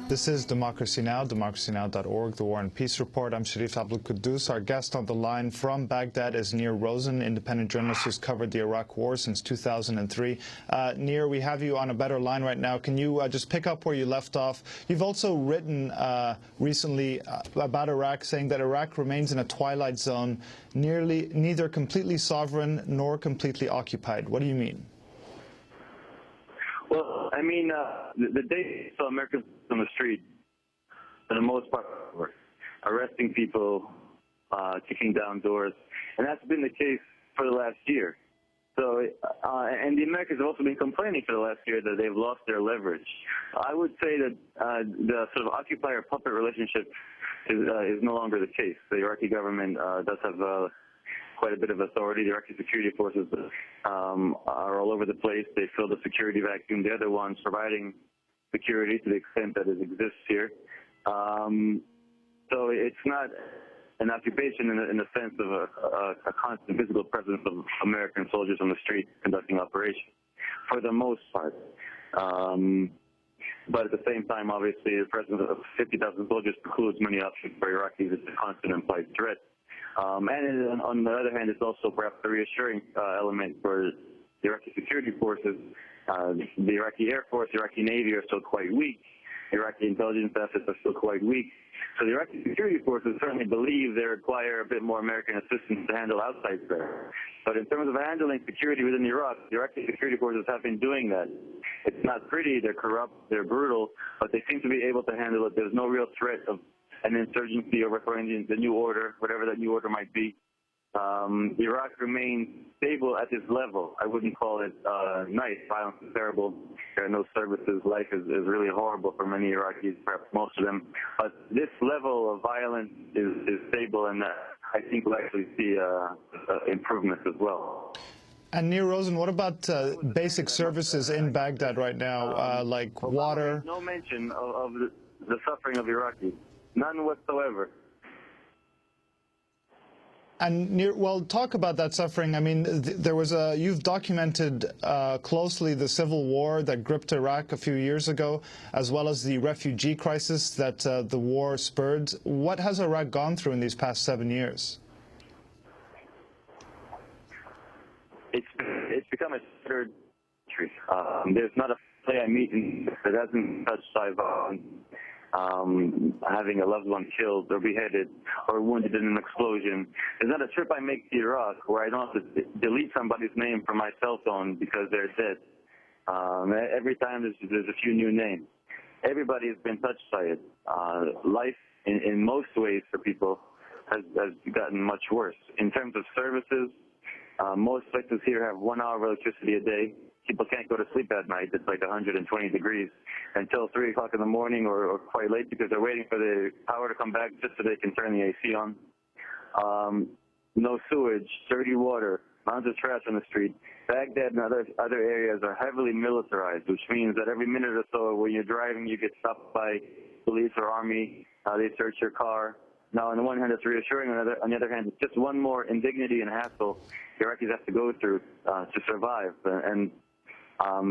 This is Democracy Now!, democracynow.org, the War and Peace Report. I'm Sharif Abdul Quddus. Our guest on the line from Baghdad is Nir Rosen, independent journalist who's covered the Iraq War since 2003. Nir, we have you on a better line right now. Can you just pick up where you left off? You've also written recently about Iraq, saying that Iraq remains in a twilight zone, neither completely sovereign nor completely occupied. What do you mean? Well, I mean, the day saw Americans on the street, for the most part, were arresting people, kicking down doors, and that's been the case for the last year. So, and the Americans have also been complaining for the last year that they've lost their leverage. I would say that the sort of occupier-puppet relationship is no longer the case. The Iraqi government does have quite a bit of authority. The Iraqi security forces are all over the place. They fill the security vacuum. They're the ones providing security to the extent that it exists here. So it's not an occupation in the sense of a constant physical presence of American soldiers on the street conducting operations, for the most part. But at the same time, obviously, the presence of 50,000 soldiers precludes many options for Iraqis. It's a constant implied threat. And on the other hand, it's also perhaps a reassuring element for the Iraqi security forces. The Iraqi Air Force, the Iraqi Navy are still quite weak. Iraqi intelligence assets are still quite weak. So the Iraqi security forces certainly believe they require a bit more American assistance to handle outside threats. But in terms of handling security within Iraq, the Iraqi security forces have been doing that. It's not pretty, they're corrupt, they're brutal, but they seem to be able to handle it. There's no real threat of an insurgency overthrowing the new order, whatever that new order might be. Iraq remains stable at this level. I wouldn't call it nice. Violence is terrible. There are no services. Life is really horrible for many Iraqis, perhaps most of them. But this level of violence is stable, and I think we'll actually see improvements as well. And Nir Rosen, what about basic services in Baghdad right now, like water? No mention of the suffering of Iraqis. None whatsoever. And Nir, well, talk about that suffering. I mean, you've documented closely the civil war that gripped Iraq a few years ago, as well as the refugee crisis that the war spurred. What has Iraq gone through in these past 7 years? It's become a third country. There's not a family I meet that hasn't touched by violence. Having a loved one killed or beheaded or wounded in an explosion. There's not a trip I make to Iraq where I don't have to delete somebody's name from my cell phone because they're dead. Every time there's a few new names. Everybody has been touched by it. Life in most ways for people has gotten much worse. In terms of services, most places here have 1 hour of electricity a day. People can't go to sleep at night. It's like 120 degrees until 3 o'clock in the morning or quite late because they're waiting for the power to come back just so they can turn the AC on. No sewage, dirty water, mounds of trash on the street. Baghdad and other areas are heavily militarized, which means that every minute or so when you're driving, you get stopped by police or army. They search your car. Now, on the one hand, it's reassuring. On the other hand, it's just one more indignity and hassle the Iraqis have to go through to survive. And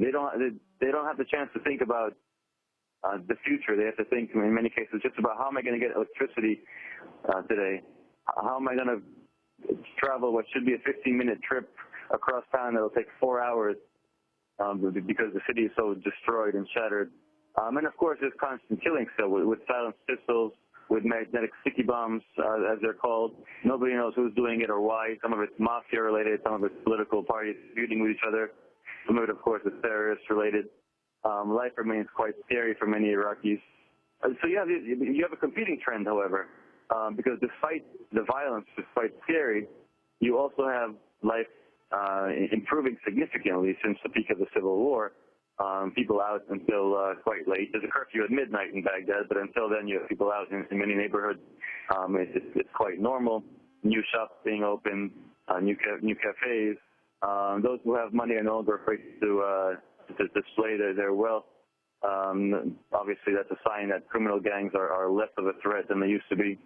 they don't have the chance to think about the future. They have to think, in many cases, just about how am I going to get electricity today? How am I going to travel what should be a 15-minute trip across town that will take 4 hours because the city is so destroyed and shattered? And of course, there's constant killing still with silenced pistols, with magnetic sticky bombs, as they're called. Nobody knows who's doing it or why. Some of it's mafia-related, some of it's political parties feuding with each other. Some of it, of course, is terrorist-related. Life remains quite scary for many Iraqis. So you have a competing trend, however, because despite the violence, despite scary, you also have life improving significantly since the peak of the civil war. People out until quite late. There's a curfew at midnight in Baghdad, but until then you have people out in many neighborhoods. It's quite normal. New shops being opened, new cafes. Those who have money are no longer afraid to display their wealth. Obviously, that's a sign that criminal gangs are less of a threat than they used to be.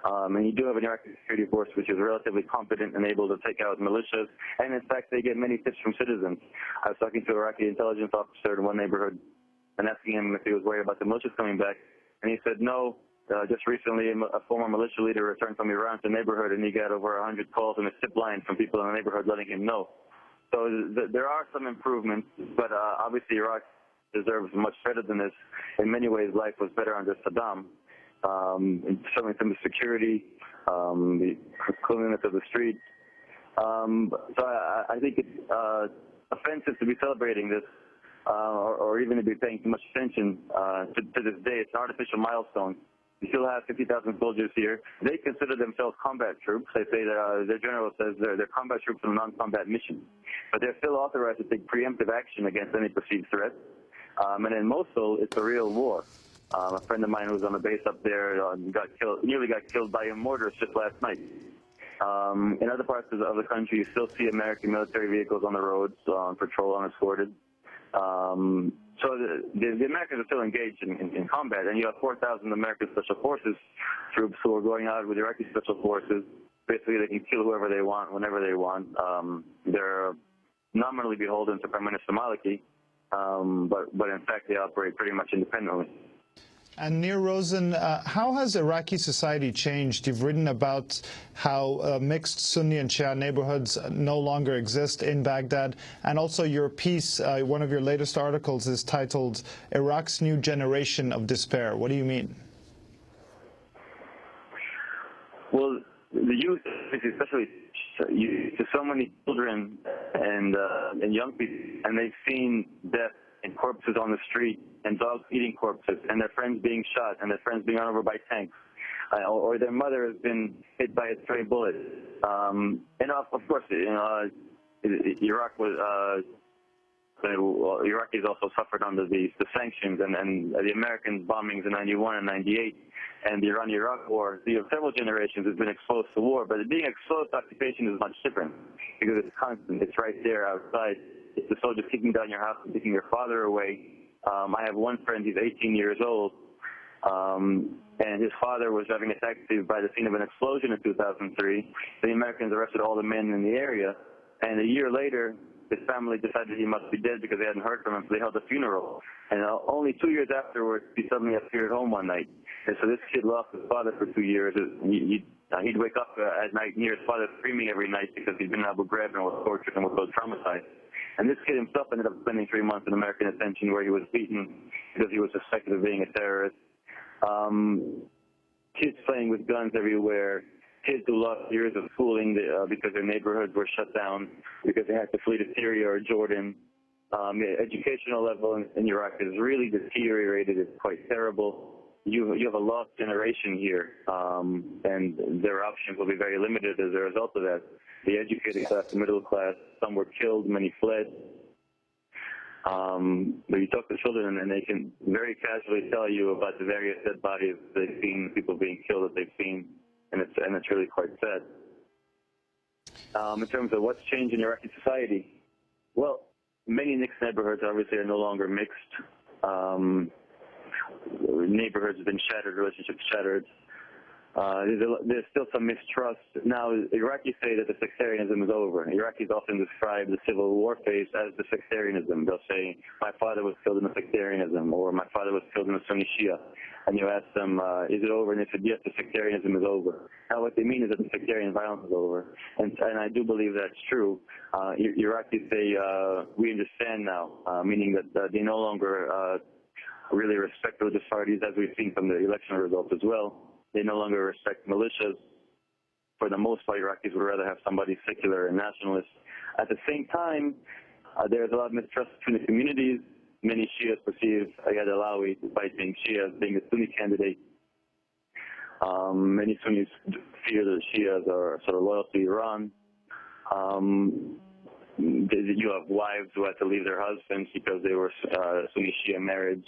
And you do have an Iraqi security force which is relatively competent and able to take out militias. And in fact, they get many tips from citizens. I was talking to an Iraqi intelligence officer in one neighborhood and asking him if he was worried about the militias coming back. And he said no. Just recently, a former militia leader returned from Iran to the neighborhood, and he got over 100 calls on a tip line from people in the neighborhood letting him know. So there are some improvements, but obviously Iraq deserves much better than this. In many ways, life was better under Saddam. Certainly from the security, the cleanliness of the streets. So I think it's offensive to be celebrating this, or even to be paying too much attention to this day. It's an artificial milestone. We still have 50,000 soldiers here. They consider themselves combat troops. They say that their general says they're combat troops on a non-combat mission. But they're still authorized to take preemptive action against any perceived threat. And in Mosul, it's a real war. A friend of mine who was on the base up there nearly got killed by a mortar just last night. In other parts of the country, you still see American military vehicles on the roads on patrol unescorted. So the Americans are still engaged in combat, and you have 4,000 American Special Forces troops who are going out with Iraqi Special Forces. Basically, they can kill whoever they want, whenever they want. They're nominally beholden to Prime Minister Maliki, but in fact, they operate pretty much independently. And Nir Rosen, how has Iraqi society changed? You've written about how mixed Sunni and Shia neighborhoods no longer exist in Baghdad. And also your piece, one of your latest articles, is titled Iraq's New Generation of Despair. What do you mean? Well, the youth, especially to so many children and young people, and they've seen death and corpses on the street, and dogs eating corpses, and their friends being shot, and their friends being run over by tanks, or their mother has been hit by a stray bullet. And of course, Iraq was Iraqis also suffered under the sanctions and the American bombings in '91 and '98, and the Iran-Iraq war. You know, several generations has been exposed to war, but being exposed to occupation is much different because it's constant. It's right there outside. It's the soldiers kicking down your house and taking your father away. I have one friend, he's 18 years old, and his father was driving a taxi by the scene of an explosion in 2003. The Americans arrested all the men in the area, and a year later, his family decided he must be dead because they hadn't heard from him, so they held a funeral. And only 2 years afterwards, he suddenly appeared home one night. And so this kid lost his father for 2 years. He'd wake up at night near his father screaming every night because he'd been in Abu Ghraib and was tortured and was so traumatized. And this kid himself ended up spending 3 months in American detention where he was beaten because he was suspected of being a terrorist. Kids playing with guns everywhere. Kids who lost years of schooling because their neighborhoods were shut down because they had to flee to Syria or Jordan. The educational level in Iraq is really deteriorated. It's quite terrible. You have a lost generation here, and their options will be very limited as a result of that. The educated class, the middle class, some were killed, many fled. But you talk to children and they can very casually tell you about the various dead bodies they've seen, people being killed that they've seen, and it's really quite sad. In terms of what's changed in Iraqi society, well, many mixed neighborhoods obviously are no longer mixed. Neighborhoods have been shattered, relationships shattered. There's still some mistrust. Now, Iraqis say that the sectarianism is over. Iraqis often describe the civil war phase as the sectarianism. They'll say, my father was killed in the sectarianism, or my father was killed in the Sunni Shia. And you ask them, is it over? And they said, yes, the sectarianism is over. Now, what they mean is that the sectarian violence is over. And I do believe that's true. Iraqis say, we understand now, meaning that they no longer really respect religious parties, as we've seen from the election results as well. They no longer respect militias. For the most part, Iraqis would rather have somebody secular and nationalist. At the same time, there's a lot of mistrust between the communities. Many Shias perceive Ayad Alawi, despite being Shia, as being a Sunni candidate. Many Sunnis fear that Shias are sort of loyal to Iran. You have wives who had to leave their husbands because they were Sunni Shia marriage.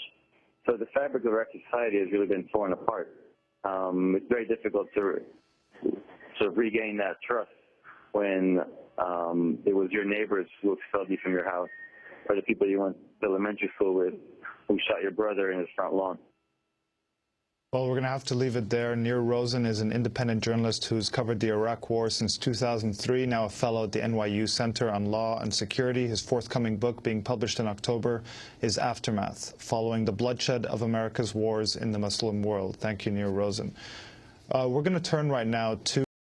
So the fabric of Iraqi society has really been torn apart. It's very difficult to sort of regain that trust when it was your neighbors who expelled you from your house, or the people you went to elementary school with who shot your brother in his front lawn. Well, we're going to have to leave it there. Nir Rosen is an independent journalist who's covered the Iraq War since 2003, now a fellow at the NYU Center on Law and Security. His forthcoming book, being published in October, is Aftermath, Following the Bloodshed of America's Wars in the Muslim World. Thank you, Nir Rosen. We're going to turn right now to